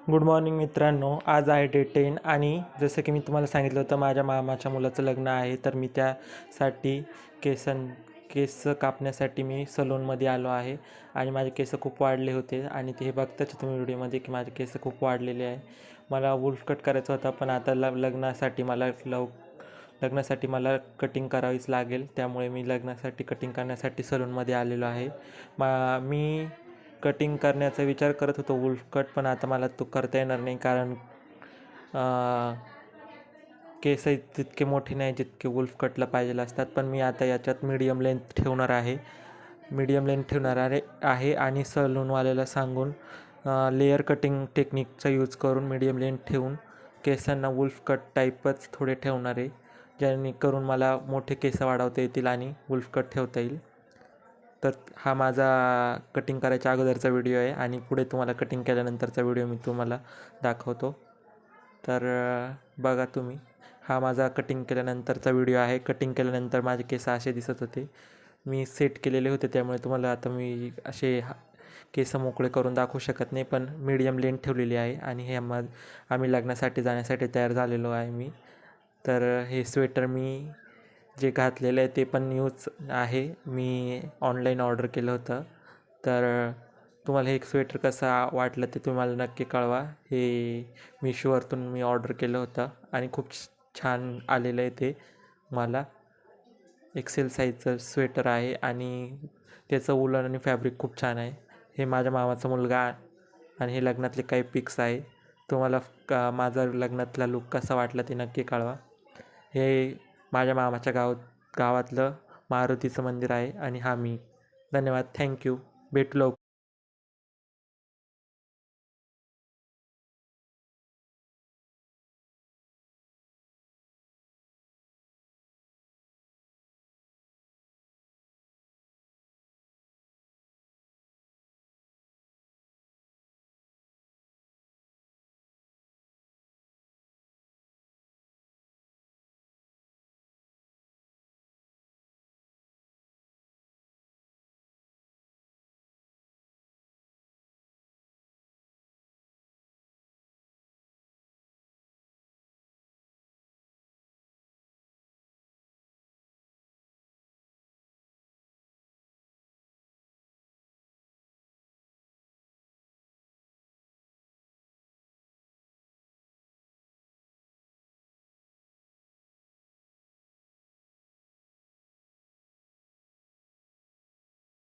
Good morning मित्रांनो. आज आहे डेट 10 आणि जसं की मी तुम्हाला सांगितलं होतं माझ्या मामाच्या मुलाचं लग्न आहे, तर मी त्यासाठी केस कापण्यासाठी मी सलूनमध्ये आलो आहे. आणि माझे केस खूप वाढले होते आणि ते बघताच तुम्ही व्हिडिओमध्ये की माझे केस खूप वाढलेले आहे. मला वुल्फ कट करायचा होता, पण आता लग्नासाठी मला कटिंग करावीच लागेल. त्यामुळे मी लग्नासाठी कटिंग करण्यासाठी सलूनमध्ये आलेलो आहे. मी कटिंग करण्याचा विचार करत होतो वुल्फ कट, पण आता मला तो करता येणार नाही, कारण केस तितके मोठे नाही जितके वुल्फ कटला पाहिजे असतात. पण मी आता याच्यात मीडियम लेंथ ठेवणार आहे आणि सलूनवाल्याला सांगून लेअर कटिंग टेक्निकचा यूज करून मीडियम लेंथ ठेवून केसांना वुल्फ कट टाईपच थोडे ठेवणार आहे, जेणेकरून मला मोठे केस वाढवता येतील आणि वुल्फ कट ठेवता येईल. तर हा माझा कटिंग करायच्या अगोदरचा व्हिडिओ आहे आणि पुढे तुम्हाला कटिंग केल्यानंतरचा व्हिडिओ मी तुम्हाला दाखवतो. तर बघा तुम्ही, हा माझा कटिंग केल्यानंतरचा व्हिडिओ आहे. कटिंग केल्यानंतर माझे केस असे दिसत होते. मी सेट केलेले होते, त्यामुळे तुम्हाला आता मी असे केस मोकळे करून दाखवू शकत नाही, पण मीडियम लेंथ ठेवलेली आहे. आणि हे आम्ही लग्नासाठी जाण्यासाठी तयार झालेलो आहे मी. तर हे स्वेटर मी जे घातलेलं आहे ते पण न्यूच आहे, मी ऑनलाईन ऑर्डर केलं होतं. तर तुम्हाला हे स्वेटर कसा वाटलं ते तुम्हाला नक्की कळवा. हे मिशोवरतून मी ऑर्डर केलं होतं आणि खूप छान आलेलं आहे ते. मला एक्सेल साईजचं स्वेटर आहे आणि त्याचं उलन आणि फॅब्रिक खूप छान आहे. हे माझ्या मामाचा मुलगा आणि हे लग्नातले काही पिक्स आहे. तुम्हाला माझा लग्नातला लूक कसा वाटला ते नक्की कळवा. हे माझ्या मामाच्या गावातलं मारुतीचं मंदिर आहे आणि हा मी. धन्यवाद. थँक्यू. भेटू लवकर.